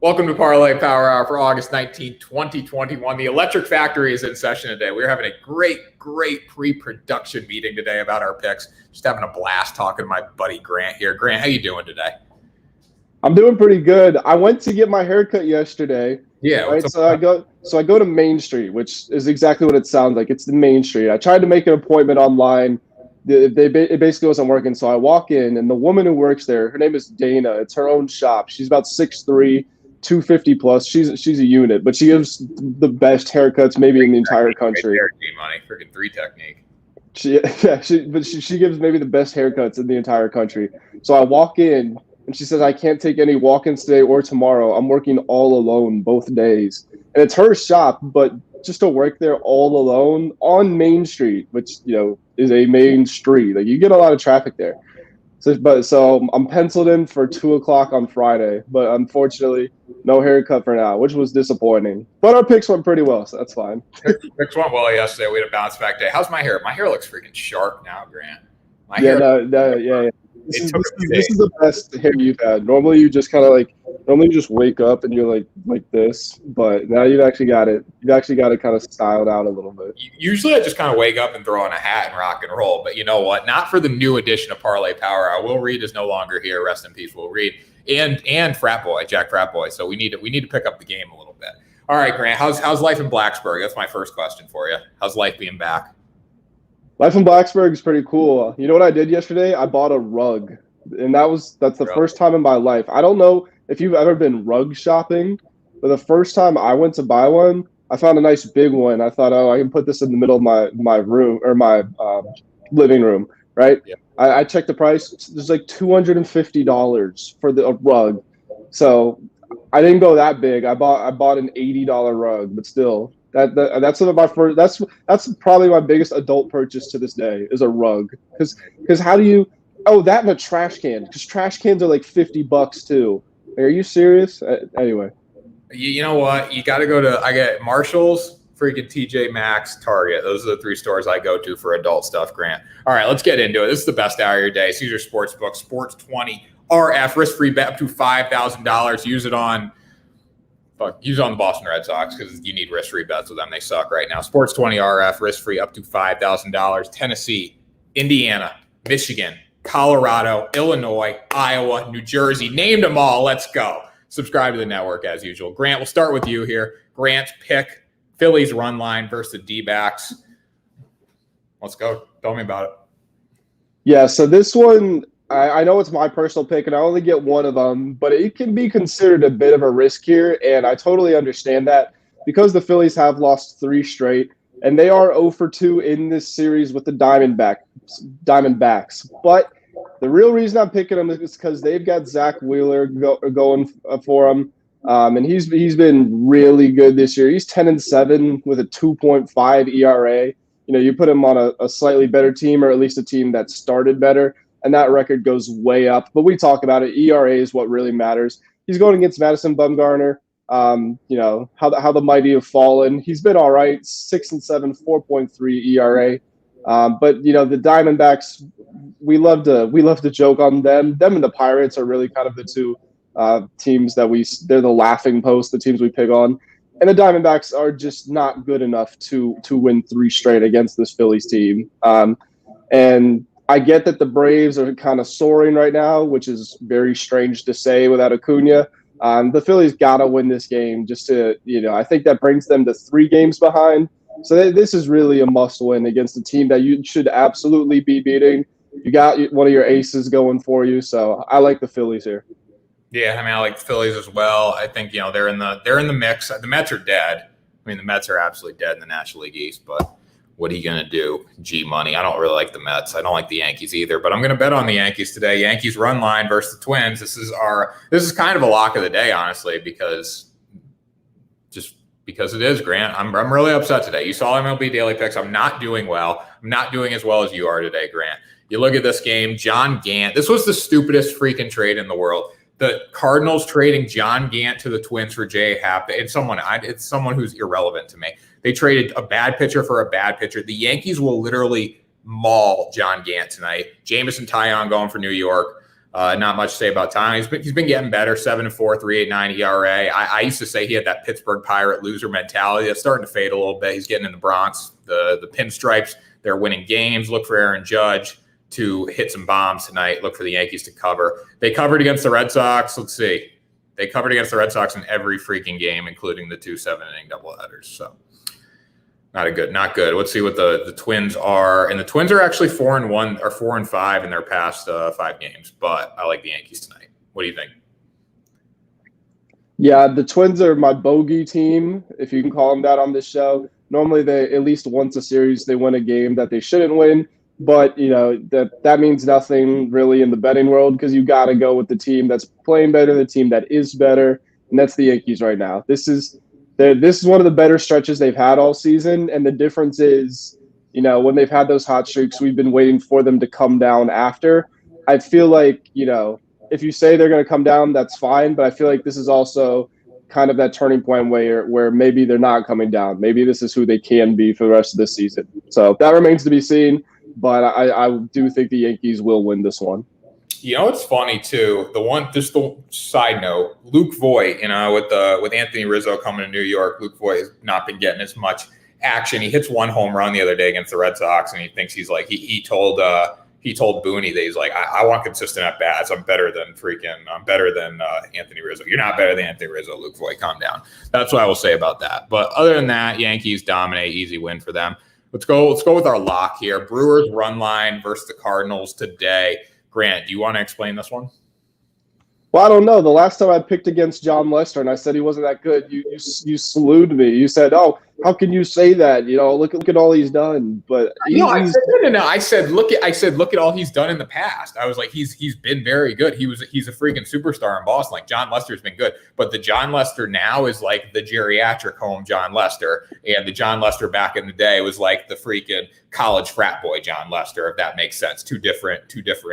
Welcome to Parlay Power Hour for August 19, 2021. The Electric Factory is in session today. We're having a great pre-production meeting today about our picks. Just having a blast talking to my buddy Grant here. Grant, how you doing today? I'm doing pretty good. I went to get my haircut yesterday. Yeah. Right. So I go to Main Street, which is exactly what it sounds like. It's the Main Street. I tried to make an appointment online. It basically wasn't working. So I walk in, and the woman who works there, her name is Dana. It's her own shop. She's about 6'3", 250 plus. She's a unit, but she gives the best haircuts maybe in the entire country. Money, freaking 3 technique. She gives maybe the best haircuts in the entire country. So I walk in, and she says, I can't take any walk-ins today or tomorrow. I'm working all alone both days. And it's her shop, but just to work there all alone on Main Street, which, is a main street. Like, you get a lot of traffic there. So I'm penciled in for 2 o'clock on Friday, but unfortunately, no haircut for now, which was disappointing. But our picks went pretty well, so that's fine. Picks went well yesterday. We had a bounce back day. How's my hair? My hair looks freaking sharp now, Grant. Yeah. This is the best hair you've had. Normally, you just kind of normally you just wake up and you're like this, but now you've actually got it. You've actually got it kind of styled out a little bit. Usually, I just kind of wake up and throw on a hat and rock and roll. But you know what? Not for the new edition of Parlay Power Hour. Will Reed is no longer here. Rest in peace, Will Reed, and Frat Boy, Jack Frat Boy. So we need to pick up the game a little bit. All right, Grant. How's life in Blacksburg? That's my first question for you. How's life being back? Life in Blacksburg is pretty cool. You know what I did yesterday? I bought a rug, and that's the first time in my life. I don't know if you've ever been rug shopping, but the first time I went to buy one, I found a nice big one. I thought, I can put this in the middle of my room or my living room, right? Yeah. I checked the price. There's like $250 for a rug. So I didn't go that big. I bought an $80 rug, but still. That's probably my biggest adult purchase to this day is a rug. Because how do you that and a trash can, because trash cans are like $50 too. Are you serious? Anyway, you know what? You got to go to. I get Marshall's, freaking TJ Maxx, Target. Those are the 3 stores I go to for adult stuff. Grant. All right, let's get into it. This is the best hour of your day. Caesar Sportsbook, Sports 20 RF, risk-free bet up to $5,000. Use it on the Boston Red Sox because you need risk-free bets with them. They suck right now. Sports 20 RF, risk-free up to $5,000. Tennessee, Indiana, Michigan, Colorado, Illinois, Iowa, New Jersey. Named them all. Let's go. Subscribe to the network as usual. Grant, we'll start with you here. Grant's pick, Phillies run line versus the D-backs. Let's go. Tell me about it. Yeah, so this one, I know it's my personal pick, and I only get one of them, but it can be considered a bit of a risk here, and I totally understand that because the Phillies have lost 3 straight, and they are 0-2 in this series with the Diamondbacks. But the real reason I'm picking them is because they've got Zach Wheeler going for them, and he's been really good this year. He's 10-7 with a 2.5 ERA. You put him on a slightly better team, or at least a team that started better, and that record goes way up. But we talk about it. ERA is what really matters. He's going against Madison Bumgarner. How the mighty have fallen. He's been all right, 6-7, 4.3 ERA. But the Diamondbacks, we love to joke on them. Them and the Pirates are really kind of the 2 teams that they're the laughing post, the teams we pick on. And the Diamondbacks are just not good enough to win 3 straight against this Phillies team. And I get that the Braves are kind of soaring right now, which is very strange to say without Acuna. The Phillies got to win this game just to, I think that brings them to 3 games behind. So this is really a must-win against a team that you should absolutely be beating. You got one of your aces going for you, so I like the Phillies here. Yeah, I like the Phillies as well. I think they're in the mix. The Mets are dead. The Mets are absolutely dead in the National League East, but what are you going to do? G-money. I don't really like the Mets. I don't like the Yankees either, but I'm going to bet on the Yankees today. Yankees run line versus the Twins. This is kind of a lock of the day, honestly, because it is, Grant. I'm really upset today. You saw MLB Daily Picks. I'm not doing well. I'm not doing as well as you are today, Grant. You look at this game, John Gant. This was the stupidest freaking trade in the world. The Cardinals trading John Gant to the Twins for Jay Happ. It's someone who's irrelevant to me. They traded a bad pitcher for a bad pitcher. The Yankees will literally maul John Gant tonight. Jameson Taillon going for New York. Not much to say about Tom. He's been getting better. 7-4, 3.89 ERA. I used to say he had that Pittsburgh Pirate loser mentality. That's starting to fade a little bit. He's getting in the Bronx, the pinstripes. They're winning games. Look for Aaron Judge to hit some bombs tonight. Look for the Yankees to cover. They covered against the Red Sox. Let's see. They covered against the Red Sox in every freaking game, including the 2 7-inning doubleheaders. So not good. Let's see what the Twins are. And the Twins are actually 4-1 or 4-5 in their past 5 games. But I like the Yankees tonight. What do you think? Yeah, the Twins are my bogey team, if you can call them that on this show. Normally, they at least once a series they win a game that they shouldn't win. But, that means nothing really in the betting world because you got to go with the team that's playing better, the team that is better, and that's the Yankees right now. This is one of the better stretches they've had all season, and the difference is, when they've had those hot streaks, we've been waiting for them to come down after. I feel like, if you say they're going to come down, that's fine, but I feel like this is also kind of that turning point where maybe they're not coming down. Maybe this is who they can be for the rest of the season. So that remains to be seen. But I do think the Yankees will win this one. It's funny too. Just the side note, Luke Voigt, with Anthony Rizzo coming to New York, Luke Voigt has not been getting as much action. He hits 1 home run the other day against the Red Sox, and he thinks he's like he told Booney that he's like, I want consistent at bats. I'm better than Anthony Rizzo. You're not better than Anthony Rizzo, Luke Voigt. Calm down. That's what I will say about that. But other than that, Yankees dominate, easy win for them. Let's go with our lock here. Brewers run line versus the Cardinals today. Grant, do you want to explain this one? Well, I don't know. The last time I picked against John Lester and I said he wasn't that good, you slewed me. You said, "Oh, how can you say that? Look at all he's done." But no. I said, look at all he's done in the past. I was like, he's been very good. He's a freaking superstar in Boston. Like John Lester's been good, but the John Lester now is like the geriatric home John Lester, and the John Lester back in the day was like the freaking college frat boy John Lester, if that makes sense. Two different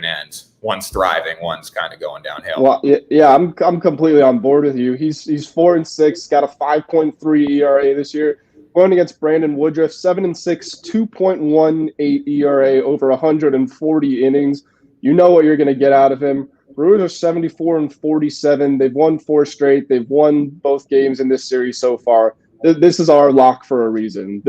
ends. One's thriving, one's kind of going downhill. Well, yeah, I'm completely on board with you. He's 4-6, got a 5.3 ERA this year. Going against Brandon Woodruff, 7-6, 2.18 ERA over 140 innings. You know what you're going to get out of him. Brewers are 74-47. They've won 4 straight. They've won both games in this series so far. This is our lock for a reason.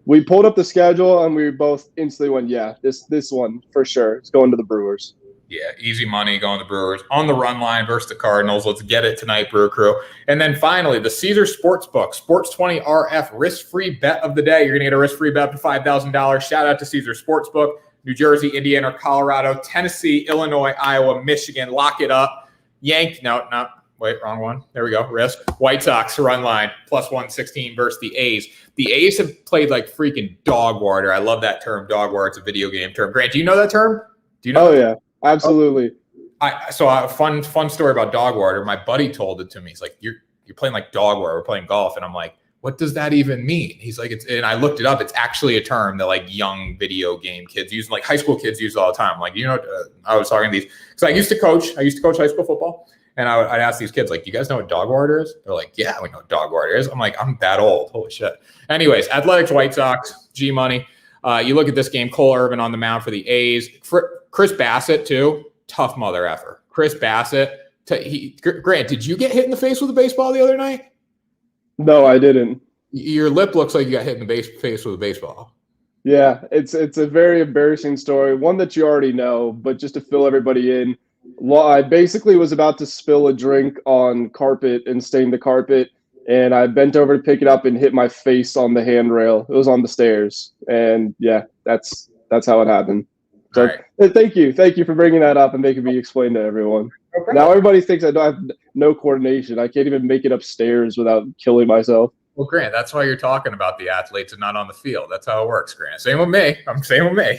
We pulled up the schedule and we both instantly went, yeah, this one for sure. It's going to the Brewers. Yeah, easy money going to the Brewers on the run line versus the Cardinals. Let's get it tonight, Brew Crew. And then finally, the Caesar Sportsbook, Sports 20 RF risk-free bet of the day. You're going to get a risk-free bet up to $5,000. Shout out to Caesar Sportsbook. New Jersey, Indiana, Colorado, Tennessee, Illinois, Iowa, Michigan. Lock it up. Wrong one. There we go. Risk. White Sox run line plus 116 versus the A's. The A's have played like freaking dog water. I love that term, dog water. It's a video game term. Grant, do you know that term? Do you know? Oh, yeah. Absolutely. A fun story about dog water. My buddy told it to me. He's like, you're playing like dog water. We're playing golf. And I'm like, what does that even mean? He's like, and I looked it up. It's actually a term that like young video game kids use, like high school kids use all the time. Like, I was talking to these because I used to coach high school football. And I'd ask these kids, like, do you guys know what dog water is? They're like, yeah, we know what dog water is. I'm like, I'm that old. Holy shit. Anyways, Athletics, White Sox, G Money. You look at this game, Cole Irvin on the mound for the A's. Chris Bassett, too. Tough mother effer. Chris Bassett. Grant, did you get hit in the face with a baseball the other night? No, I didn't. Your lip looks like you got hit in the face with a baseball. Yeah, it's a very embarrassing story. One that you already know, but just to fill everybody in. Well, I basically was about to spill a drink on carpet and stain the carpet, and I bent over to pick it up and hit my face on the handrail. It was on the stairs, and yeah, that's how it happened. So right. Thank you for bringing that up and making me explain to everyone. Okay. Now everybody thinks I don't have no coordination. I can't even make it upstairs without killing myself. Well, Grant, that's why you're talking about the athletes and not on the field. That's how it works, Grant. Same with me.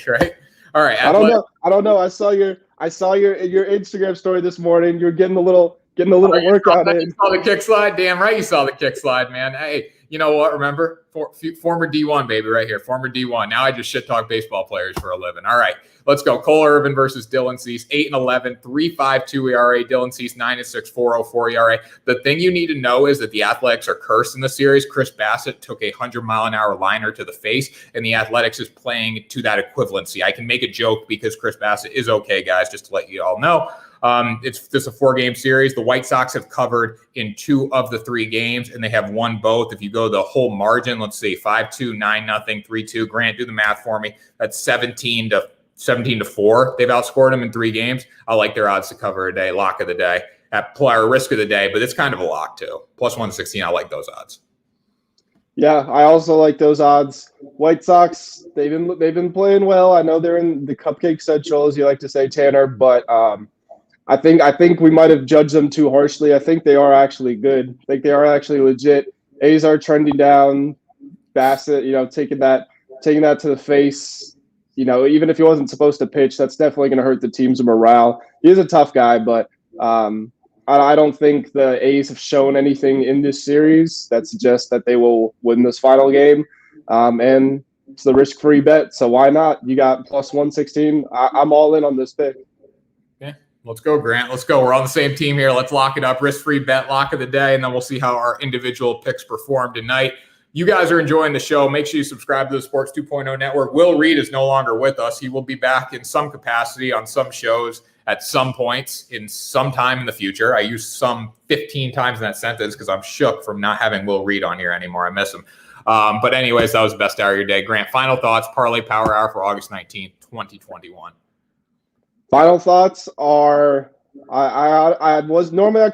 Right? All right. I don't know. I saw your Instagram story this morning. You're getting a little workout in. You saw the kick slide? Damn right you saw the kick slide, man. Hey, you know what? Remember? Former D1, baby, right here. Former D1. Now I just shit talk baseball players for a living. All right. Let's go. Cole Irvin versus Dylan Cease. 8-11, 3.52 ERA. Dylan Cease, 9-6, 4.04 ERA. The thing you need to know is that the Athletics are cursed in the series. Chris Bassett took a 100-mile-an-hour liner to the face, and the Athletics is playing to that equivalency. I can make a joke because Chris Bassett is okay, guys, just to let you all know. It's just a 4-game series. The White Sox have covered in 2 of the 3 games, and they have won both. If you go the whole margin, let's see, 5-2, 9-0, 3-2. Grant, do the math for me. That's 17 to 4. They've outscored them in 3 games. I like their odds to cover a day, lock of the day, at risk of the day, but it's kind of a lock too. Plus 116, I like those odds. Yeah, I also like those odds. White Sox, they've been playing well. I know they're in the Cupcake Central, as you like to say, Tanner, but I think we might have judged them too harshly. I think they are actually good. I think they are actually legit. A's are trending down. Bassett, taking that to the face. Even if he wasn't supposed to pitch, that's definitely going to hurt the team's morale. He is a tough guy, but I don't think the A's have shown anything in this series that suggests that they will win this final game. And it's the risk-free bet, so why not? You got plus 116. I'm all in on this pick. Yeah, let's go, Grant. Let's go. We're on the same team here. Let's lock it up. Risk-free bet, lock of the day, and then we'll see how our individual picks perform tonight. You guys are enjoying the show. Make sure you subscribe to the Sports 2.0 Network. Will Reed is no longer with us. He will be back in some capacity on some shows at some points in some time in the future. I use some 15 times in that sentence because I'm shook from not having Will Reed on here anymore. I miss him. But anyways, that was the best hour of your day. Grant, final thoughts, Parlay Power Hour for August 19th, 2021. Final thoughts are I'd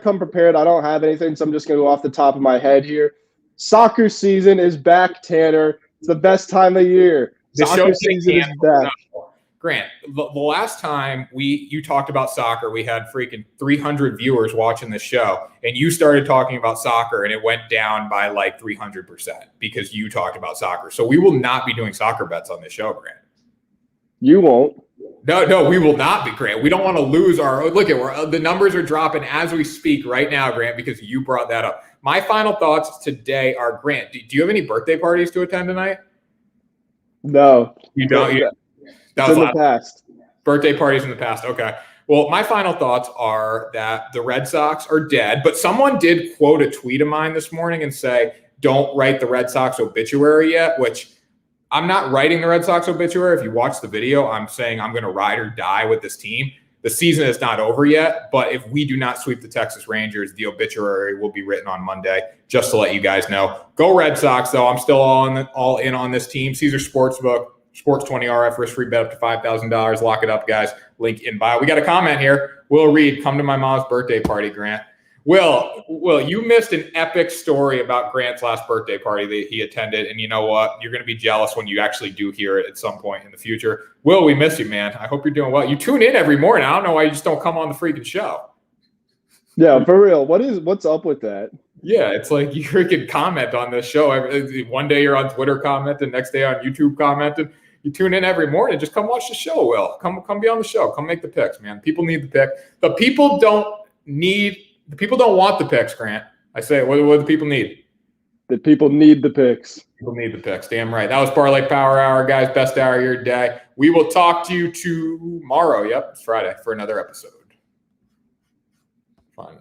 come prepared. I don't have anything, so I'm just going to go off the top of my head here. Soccer season is back, Tanner. It's the best time of year. Soccer season is back. Grant, the last time you talked about soccer, we had freaking 300 viewers watching the show, and you started talking about soccer, and it went down by like 300% because you talked about soccer. So we will not be doing soccer bets on this show, Grant. You won't. No, we will not be, Grant. We don't want to lose our – look, the numbers are dropping as we speak right now, Grant, because you brought that up. My final thoughts today are, Grant, do you have any birthday parties to attend tonight? No. You don't? That was in the past. Birthday parties in the past. Okay. Well, my final thoughts are that the Red Sox are dead, but someone did quote a tweet of mine this morning and say, don't write the Red Sox obituary yet, which I'm not writing the Red Sox obituary. If you watch the video, I'm saying I'm going to ride or die with this team. The season is not over yet, but if we do not sweep the Texas Rangers, the obituary will be written on Monday, just to let you guys know. Go Red Sox, though. I'm still all in on this team. Caesar Sportsbook, Sports 20 RF, risk-free bet up to $5,000. Lock it up, guys. Link in bio. We got a comment here. Will Reed, come to my mom's birthday party, Grant. Will, you missed an epic story about Grant's last birthday party that he attended, and you know what? You're going to be jealous when you actually do hear it at some point in the future. Will, we miss you, man. I hope you're doing well. You tune in every morning. I don't know why you just don't come on the freaking show. Yeah, for real. What's up with that? Yeah, it's like you freaking comment on this show. One day you're on Twitter commenting, next day on YouTube commenting. You tune in every morning. Just come watch the show, Will. Come be on the show. Come make the picks, man. People need the pick. The people don't want the picks, Grant. I say, what do the people need? The people need the picks. People need the picks. Damn right. That was Parlay Power Hour, guys. Best hour of your day. We will talk to you tomorrow. Yep, it's Friday for another episode. Fine.